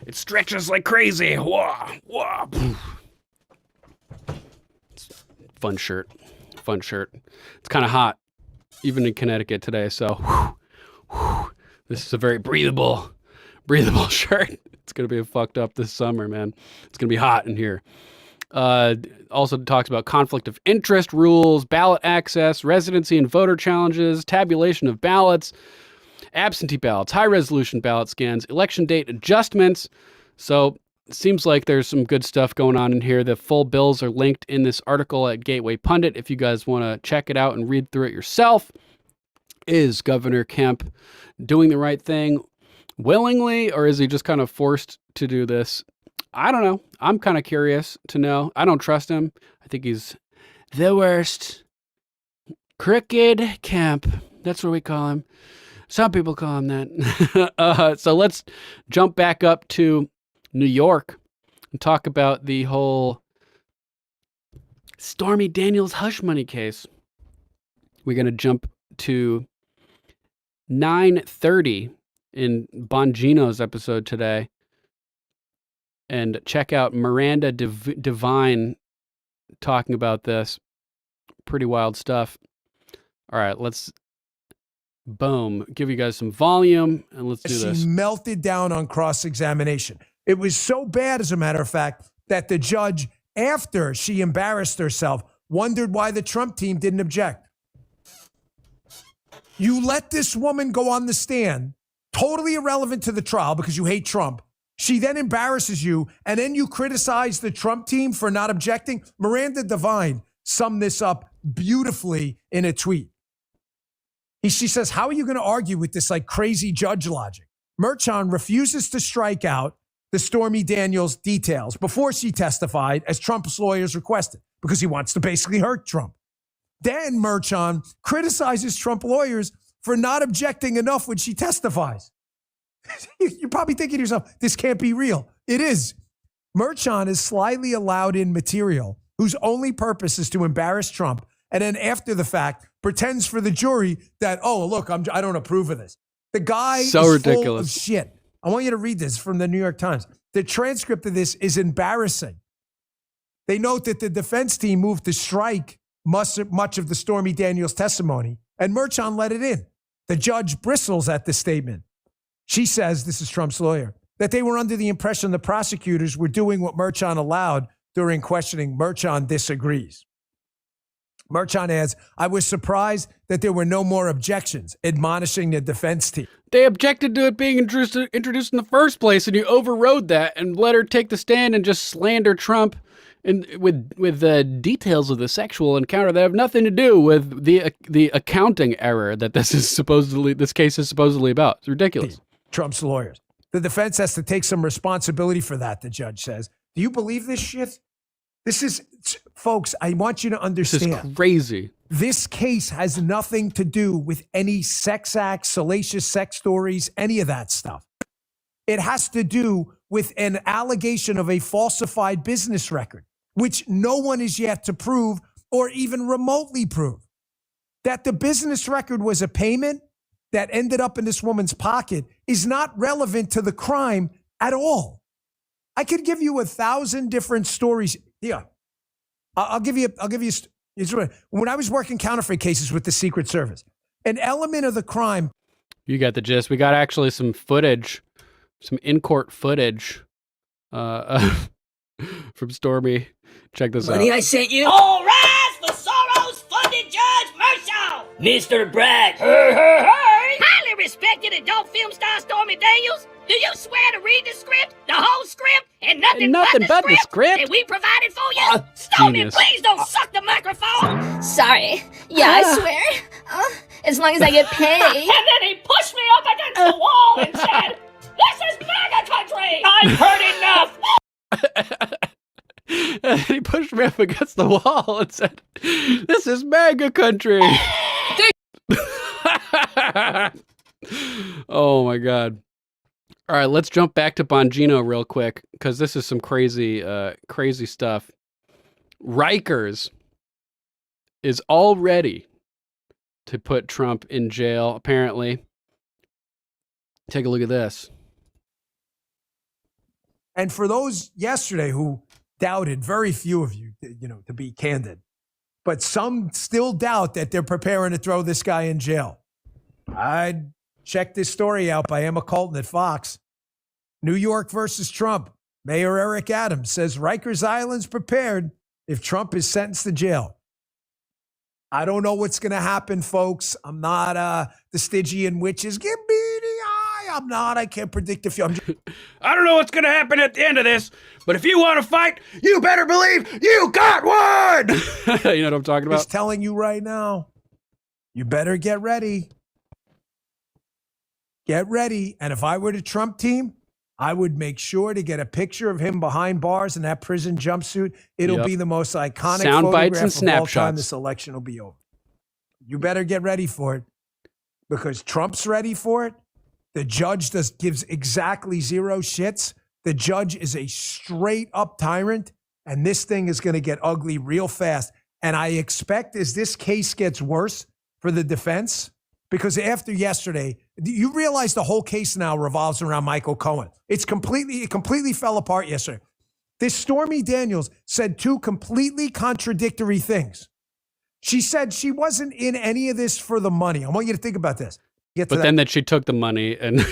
It stretches like crazy. Wah, wah. Fun shirt. It's kind of hot, even in Connecticut today. So, this is a very breathable shirt. It's gonna be fucked up this summer, man. It's gonna be hot in here. Also talks about conflict of interest rules, ballot access, residency and voter challenges, tabulation of ballots, absentee ballots, high-resolution ballot scans, election date adjustments. So it seems like there's some good stuff going on in here. The full bills are linked in this article at Gateway Pundit if you guys want to check it out and read through it yourself. Is Governor Kemp doing the right thing willingly, or is he just kind of forced to do this? I don't know. I'm kind of curious to know. I don't trust him. I think he's the worst. Crooked Kemp. That's what we call him. Some people call him that. So let's jump back up to New York and talk about the whole Stormy Daniels hush money case. We're going to jump to 9:30 in Bongino's episode today and check out Miranda Devine talking about this. Pretty wild stuff. All right, let's give you guys some volume and let's do this. She melted down on cross-examination. It was so bad, as a matter of fact, that the judge, after she embarrassed herself, wondered why the Trump team didn't object. You let this woman go on the stand, totally irrelevant to the trial because you hate Trump. She then embarrasses you, and then you criticize the Trump team for not objecting. Miranda Devine summed this up beautifully in a tweet. She says, how are you going to argue with this like crazy judge logic? Merchan refuses to strike out the Stormy Daniels details before she testified, as Trump's lawyers requested, because he wants to basically hurt Trump. Then Merchan criticizes Trump lawyers for not objecting enough when she testifies. You're probably thinking to yourself, this can't be real. It is. Merchan is slyly allowed in material whose only purpose is to embarrass Trump, and then after the fact pretends for the jury that, oh, look, I don't approve of this. The guy is ridiculous. Full of shit. I want you to read this from the New York Times. The transcript of this is embarrassing. They note that the defense team moved to strike much of the Stormy Daniels testimony, and Merchan let it in. The judge bristles at the statement. She says, this is Trump's lawyer, that they were under the impression the prosecutors were doing what Merchan allowed during questioning. Merchan disagrees. Merchan adds, I was surprised that there were no more objections, admonishing the defense team. They objected to it being introduced in the first place, and you overrode that and let her take the stand and just slander Trump and with the details of the sexual encounter that have nothing to do with the accounting error that this case is supposedly about. It's ridiculous. Trump's lawyers. The defense has to take some responsibility for that, the judge says. Do you believe this shit? This is, folks, I want you to understand. This is crazy. This case has nothing to do with any sex acts, salacious sex stories, any of that stuff. It has to do with an allegation of a falsified business record, which no one is yet to prove or even remotely prove. That the business record was a payment that ended up in this woman's pocket is not relevant to the crime at all. I could give you 1,000 different stories. Yeah, I'll give you. When I was working counterfeit cases with the Secret Service, an element of the crime. You got the gist. We got actually some footage, some in-court footage from Stormy. Check this out. Money I sent you? All rise for Soros-funded Judge Mershall! Mr. Bragg, hey! Highly respected adult film star Stormy Daniels, do you swear to read the script, the whole script, and nothing but the script that we provided for you? Stormy, genius. please don't suck the microphone! Sorry. Yeah, I swear. As long as I get paid. And then he pushed me up against the wall and said, "This is MAGA country! I've heard enough!" And he pushed me up against the wall and said, "This is MAGA country." Oh my God. All right, let's jump back to Bongino real quick, because this is some crazy stuff. Rikers is all ready to put Trump in jail, apparently. Take a look at this. And for those yesterday who doubted, very few of you, to be candid, but some still doubt that they're preparing to throw this guy in jail. I'd check this story out by Emma Colton at Fox. New York versus Trump. Mayor Eric Adams says Rikers Island's prepared if Trump is sentenced to jail. I don't know what's going to happen, folks. I'm not the Stygian witches. Give me the eye. I'm not. I can't predict the future. I don't know what's going to happen at the end of this, but if you want to fight, you better believe you got one. You know what I'm talking about? Just telling you right now, you better get ready. Get ready. And if I were the Trump team, I would make sure to get a picture of him behind bars in that prison jumpsuit. It'll be the most iconic sound bites and photograph of all time. snapshots. This election will be over. You better get ready for it, because Trump's ready for it. The judge gives exactly zero shits. The judge is a straight up tyrant, and this thing is going to get ugly real fast. And I expect as this case gets worse for the defense, because after yesterday, you realize the whole case now revolves around Michael Cohen. It completely fell apart yesterday. This Stormy Daniels said two completely contradictory things. She said she wasn't in any of this for the money. I want you to think about this. Then that she took the money. And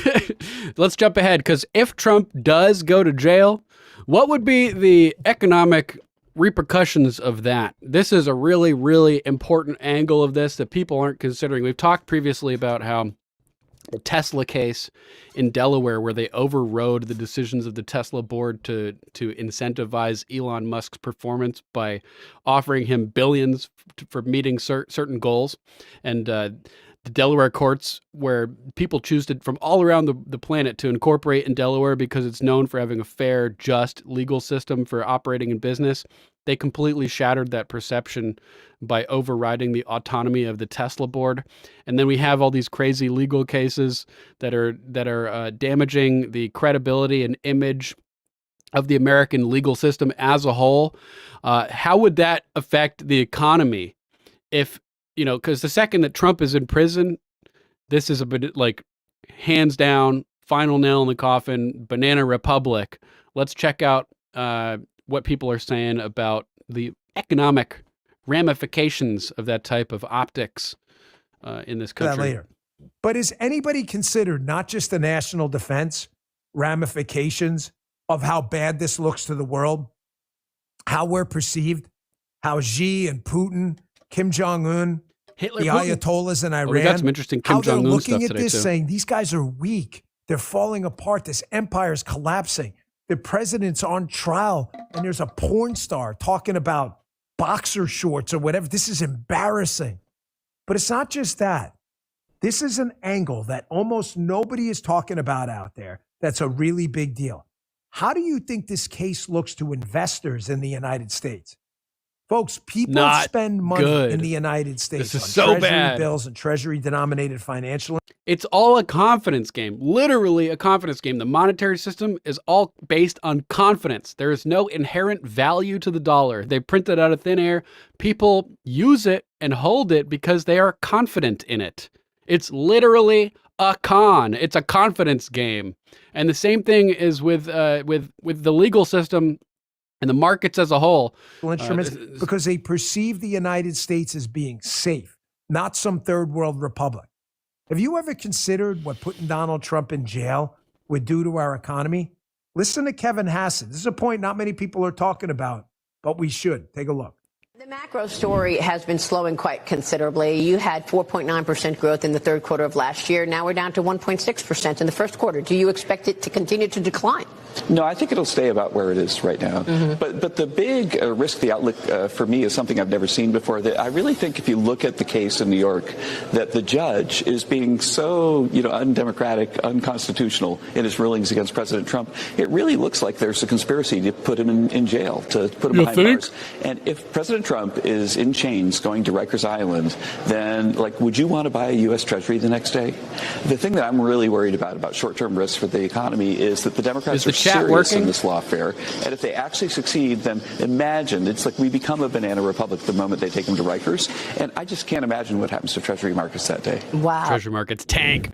let's jump ahead, because if Trump does go to jail, what would be the economic repercussions of that? This is a really, really important angle of this that people aren't considering. We've talked previously about how the Tesla case in Delaware, where they overrode the decisions of the Tesla board to incentivize Elon Musk's performance by offering him billions for meeting certain goals. And the Delaware courts, where people choose from all around the planet to incorporate in Delaware because it's known for having a fair, just legal system for operating in business, they completely shattered that perception by overriding the autonomy of the Tesla board. And then we have all these crazy legal cases that are damaging the credibility and image of the American legal system as a whole. How would that affect the economy? If, because the second that Trump is in prison, this is a bit like hands down, final nail in the coffin, banana republic. Let's check out what people are saying about the economic ramifications of that type of optics in this country. That later. But has anybody considered not just the national defense ramifications of how bad this looks to the world, how we're perceived, how Xi and Putin, Kim Jong-un, Hitler, the Putin. Ayatollahs in Iran, We got some interesting Kim how they're Jong-un looking stuff at today, this too. saying, these guys are weak. They're falling apart. This empire is collapsing. The president's on trial, and there's a porn star talking about boxer shorts or whatever. This is embarrassing. But it's not just that. This is an angle that almost nobody is talking about out there that's a really big deal. How do you think this case looks to investors in the United States? Folks, people Not spend money good. in the United States This is on so treasury bad. bills and treasury-denominated financial. It's all a confidence game, literally a confidence game. The monetary system is all based on confidence. There is no inherent value to the dollar. They print it out of thin air. People use it and hold it because they are confident in it. It's literally a con. It's a confidence game. And the same thing is with the legal system and the markets as a whole. Instruments, because they perceive the United States as being safe, not some third world republic. Have you ever considered what putting Donald Trump in jail would do to our economy? Listen to Kevin Hassett. This is a point not many people are talking about, but we should. Take a look. The macro story has been slowing quite considerably. You had 4.9% growth in the third quarter of last year. Now we're down to 1.6% in the first quarter. Do you expect it to continue to decline? No, I think it'll stay about where it is right now. But the big risk, the outlook for me is something I've never seen before. That I really think if you look at the case in New York, that the judge is being so, undemocratic, unconstitutional in his rulings against President Trump. It really looks like there's a conspiracy to put him in jail, to put him behind bars. And if President Trump is in chains going to Rikers Island, then, would you want to buy a U.S. Treasury the next day? The thing that I'm really worried about short-term risks for the economy is that the Democrats are serious in this lawfare. And if they actually succeed, then imagine, it's like we become a banana republic the moment they take them to Rikers. And I just can't imagine what happens to Treasury markets that day. Wow. Treasury markets tank.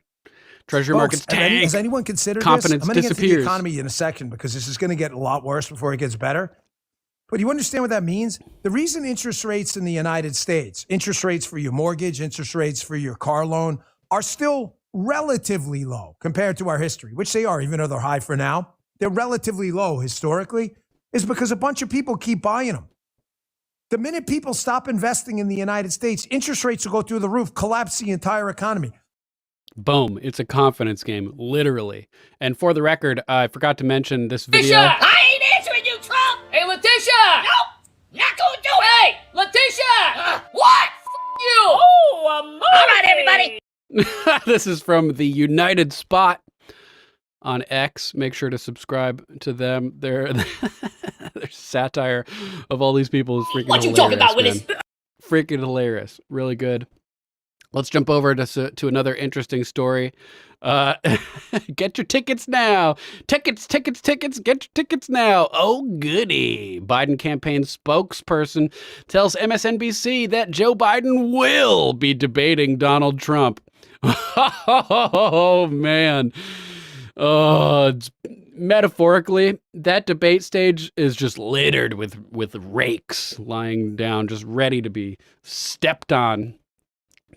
Treasury markets tank. Has anyone considered Confidence this? I'm going to get to the disappears. economy in a second because this is going to get a lot worse before it gets better. But you understand what that means? The reason interest rates in the United States, interest rates for your mortgage, interest rates for your car loan, are still relatively low compared to our history, which they are, even though they're high for now. They're relatively low historically, is because a bunch of people keep buying them. The minute people stop investing in the United States, interest rates will go through the roof, collapse the entire economy. Boom. It's a confidence game, literally. And for the record, I forgot to mention this video. Letitia! I ain't answering you, Trump! Hey, Letitia! Nope! Not gonna do it! Hey, Letitia! What? You! Oh, all right, everybody! This is from the United Spot on X. Make sure to subscribe to them. Their satire of all these people is freaking What you hilarious, talking about, man. Willis? Freaking hilarious. Really good. Let's jump over to another interesting story. Get your tickets now. Tickets. Get your tickets now. Oh, goody. Biden campaign spokesperson tells MSNBC that Joe Biden will be debating Donald Trump. Oh, man. Metaphorically, that debate stage is just littered with rakes lying down, just ready to be stepped on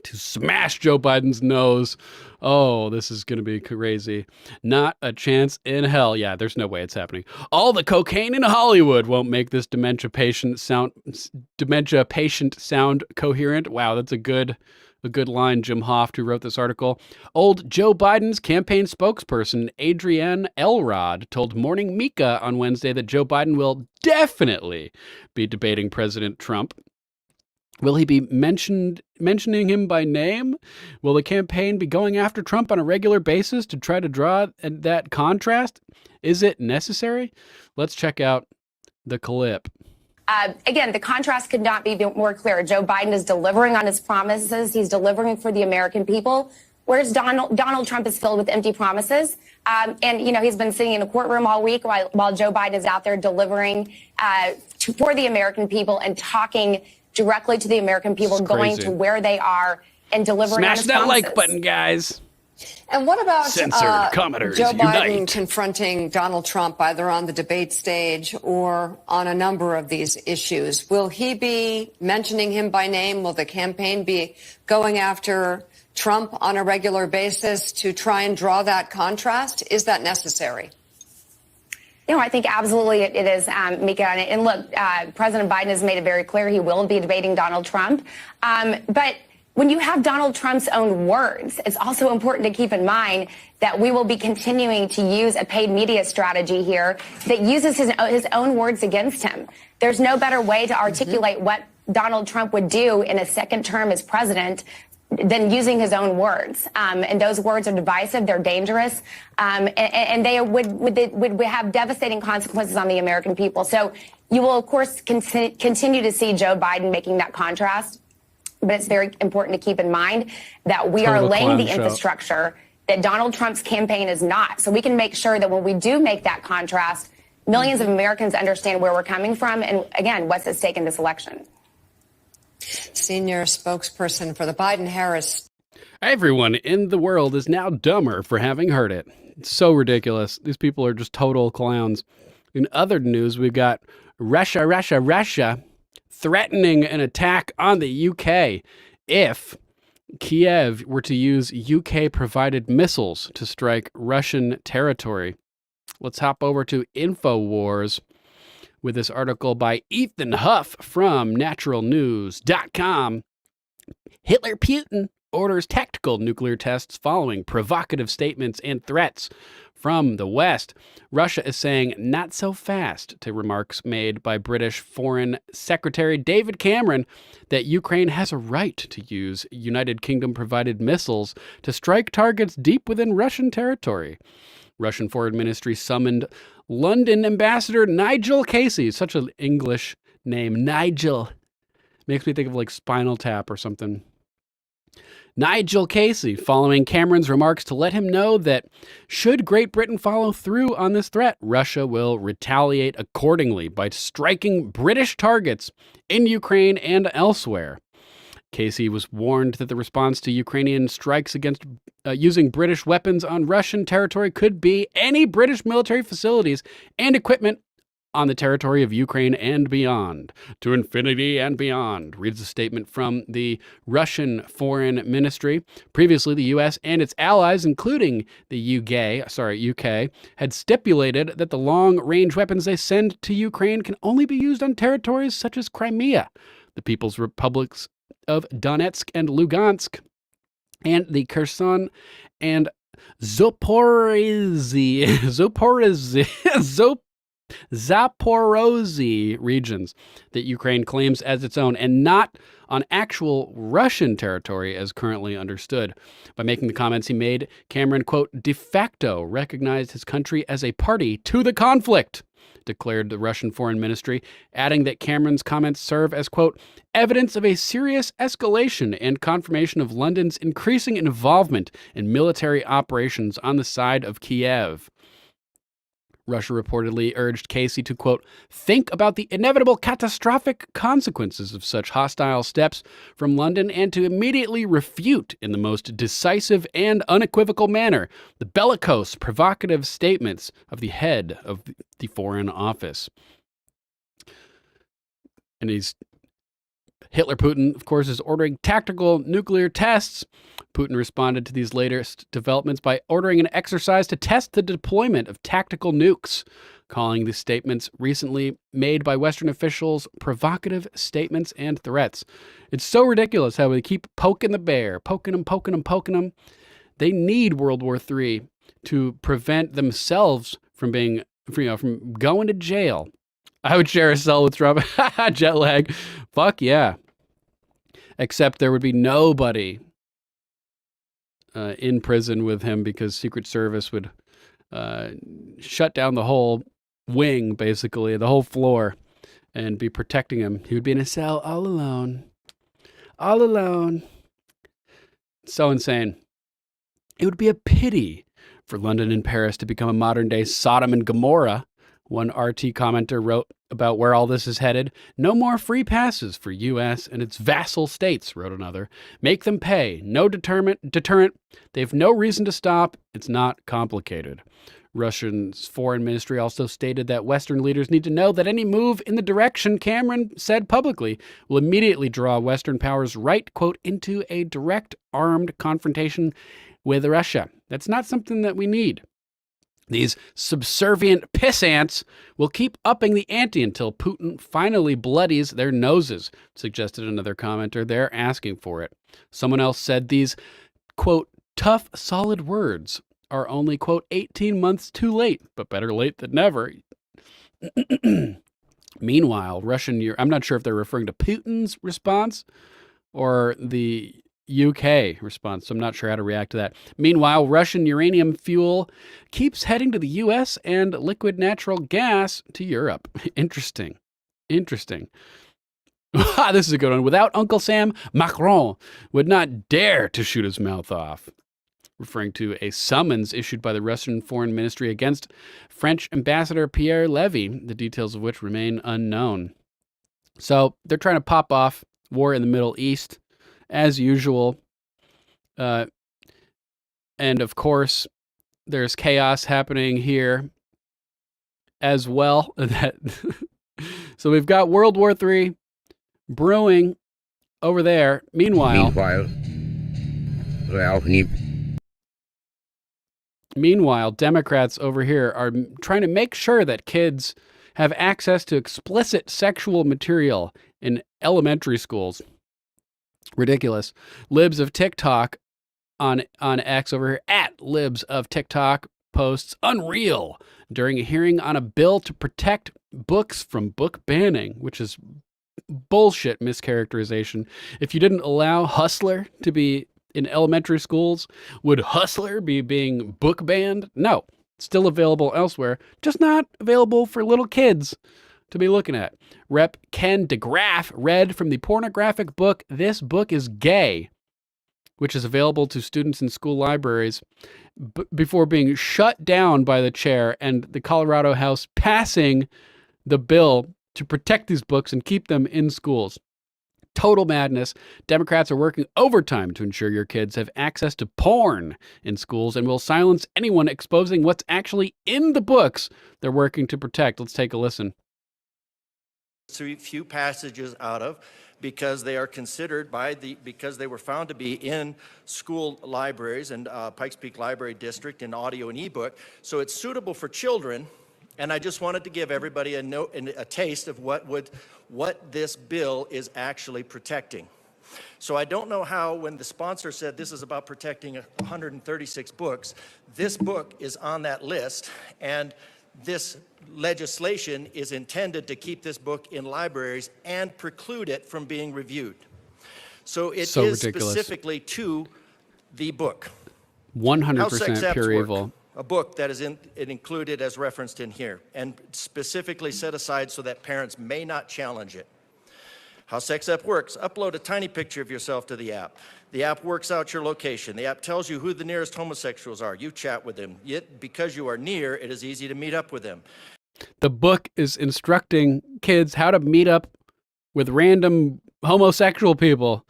to smash Joe Biden's nose. Oh, this is going to be crazy. Not a chance in hell. Yeah, there's no way it's happening. All the cocaine in Hollywood won't make this dementia patient sound coherent. Wow, that's a good line, Jim Hoft, who wrote this article. Old Joe Biden's campaign spokesperson, Adrienne Elrod, told Morning Mika on Wednesday that Joe Biden will definitely be debating President Trump. Will he be mentioning him by name? Will the campaign be going after Trump on a regular basis to try to draw that contrast? Is it necessary? Let's check out the clip. Again, the contrast could not be more clear. Joe Biden is delivering on his promises. He's delivering for the American people. Whereas Donald Trump is filled with empty promises. And, he's been sitting in a courtroom all week while Joe Biden is out there delivering for the American people and talking directly to the American people, going to where they are and delivering on his promises. Smash that like button, guys. And what about Censored commenters Joe Biden unite. confronting Donald Trump either on the debate stage or on a number of these issues? Will he be mentioning him by name? Will the campaign be going after Trump on a regular basis to try and draw that contrast? Is that necessary? I think absolutely it is, Mika. And look, President Biden has made it very clear he will be debating Donald Trump. But when you have Donald Trump's own words, it's also important to keep in mind that we will be continuing to use a paid media strategy here that uses his own words against him. There's no better way to articulate what Donald Trump would do in a second term as president than using his own words. And those words are divisive, they're dangerous, and they would have devastating consequences on the American people. So you will, of course, continue to see Joe Biden making that contrast. But it's very important to keep in mind that we are laying the infrastructure that Donald Trump's campaign is not. So we can make sure that when we do make that contrast, millions of Americans understand where we're coming from and, again, what's at stake in this election. Senior spokesperson for the Biden-Harris. Everyone in the world is now dumber for having heard it. It's so ridiculous. These people are just total clowns. In other news, we've got Russia threatening an attack on the UK if Kiev were to use UK-provided missiles to strike Russian territory. Let's hop over to InfoWars with this article by Ethan Huff from naturalnews.com. Hitler Putin orders tactical nuclear tests following provocative statements and threats from the West. Russia is saying not so fast to remarks made by British Foreign Secretary David Cameron that Ukraine has a right to use United Kingdom-provided missiles to strike targets deep within Russian territory. Russian Foreign Ministry summoned London Ambassador Nigel Casey, such an English name, Nigel. Makes me think of like Spinal Tap or something. Nigel Casey, following Cameron's remarks to let him know that should Great Britain follow through on this threat, Russia will retaliate accordingly by striking British targets in Ukraine and elsewhere. Casey was warned that the response to Ukrainian strikes against using British weapons on Russian territory could be any British military facilities and equipment on the territory of Ukraine and beyond. To infinity and beyond, reads a statement from the Russian Foreign Ministry. Previously, the U.S. and its allies, including the UK, had stipulated that the long-range weapons they send to Ukraine can only be used on territories such as Crimea, the People's Republics of Donetsk and Lugansk, and the Kherson and Zaporozhye regions that Ukraine claims as its own, and not on actual Russian territory as currently understood. By making the comments he made, Cameron, quote, de facto recognized his country as a party to the conflict, declared the Russian Foreign Ministry, adding that Cameron's comments serve as, quote, evidence of a serious escalation and confirmation of London's increasing involvement in military operations on the side of Kiev. Russia reportedly urged Casey to, quote, think about the inevitable catastrophic consequences of such hostile steps from London and to immediately refute in the most decisive and unequivocal manner the bellicose, provocative statements of the head of the Foreign Office. And Hitler Putin, of course, is ordering tactical nuclear tests. Putin responded to these latest developments by ordering an exercise to test the deployment of tactical nukes, calling the statements recently made by Western officials provocative statements and threats. It's so ridiculous how they keep poking the bear, poking them. They need World War III to prevent themselves from being, from going to jail. I would share a cell with Trump. Jet lag. Fuck yeah. Except there would be nobody in prison with him because Secret Service would shut down the whole wing, basically, the whole floor, and be protecting him. He would be in a cell all alone. All alone. So insane. It would be a pity for London and Paris to become a modern-day Sodom and Gomorrah. One RT commenter wrote about where all this is headed. No more free passes for U.S. and its vassal states, wrote another. Make them pay. No deterrent. They have no reason to stop. It's not complicated. Russia's foreign ministry also stated that Western leaders need to know that any move in the direction Cameron said publicly will immediately draw Western powers right, quote, into a direct armed confrontation with Russia. That's not something that we need. These subservient pissants will keep upping the ante until Putin finally bloodies their noses, suggested another commenter. They're asking for it. Someone else said these, quote, tough, solid words are only, quote, 18 months too late, but better late than never. Meanwhile, I'm not sure if they're referring to Putin's response or the UK response, so I'm not sure how to react to that. Meanwhile, Russian uranium fuel keeps heading to the US and liquid natural gas to Europe. Interesting. This is a good one. Without Uncle Sam, Macron would not dare to shoot his mouth off. Referring to a summons issued by the Russian Foreign Ministry against French Ambassador Pierre Levy, the details of which remain unknown. So they're trying to pop off war in the Middle East, as usual. And of course, there's chaos happening here as well. So we've got World War III brewing over there. Meanwhile, Meanwhile, Democrats over here are trying to make sure that kids have access to explicit sexual material in elementary schools. Ridiculous. Libs of TikTok on X over here, at Libs of TikTok, posts unreal during a hearing on a bill to protect books from book banning, which is bullshit mischaracterization. If you didn't allow Hustler to be in elementary schools, would Hustler be being book banned? No, still available elsewhere, just not available for little kids to be looking at. Rep. Ken DeGraff read from the pornographic book This Book is Gay, which is available to students in school libraries, before being shut down by the chair and the Colorado House passing the bill to protect these books and keep them in schools. Total madness. Democrats are working overtime to ensure your kids have access to porn in schools and will silence anyone exposing what's actually in the books they're working to protect. Let's take a listen. Few passages out of because they are considered because they were found to be in school libraries and Pikes Peak Library District in audio and ebook. So it's suitable for children. And I just wanted to give everybody a taste of what this bill is actually protecting. So I don't know how, when the sponsor said this is about protecting 136 books, this book is on that list, and this legislation is intended to keep this book in libraries and preclude it from being reviewed. So it is ridiculous. Specifically to the book. 100% pure evil. A book that is included as referenced in here and specifically set aside so that parents may not challenge it. How Sex Ep works: upload a tiny picture of yourself to the app. The app works out your location. The app tells you who the nearest homosexuals are. You chat with them. Yet, because you are near, it is easy to meet up with them. The book is instructing kids how to meet up with random homosexual people.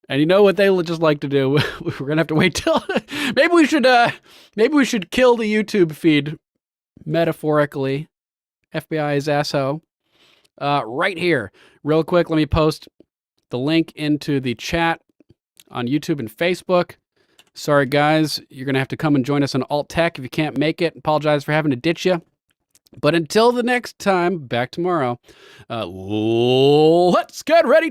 And you know what they just like to do? We're gonna have to wait till maybe we should kill the YouTube feed, metaphorically. FBI's asshole. Right here, real quick. Let me post the link into the chat on YouTube and Facebook. Sorry guys, you're gonna have to come and join us on Alt Tech if you can't make it. Apologize for having to ditch you. But until the next time, back tomorrow. Let's get ready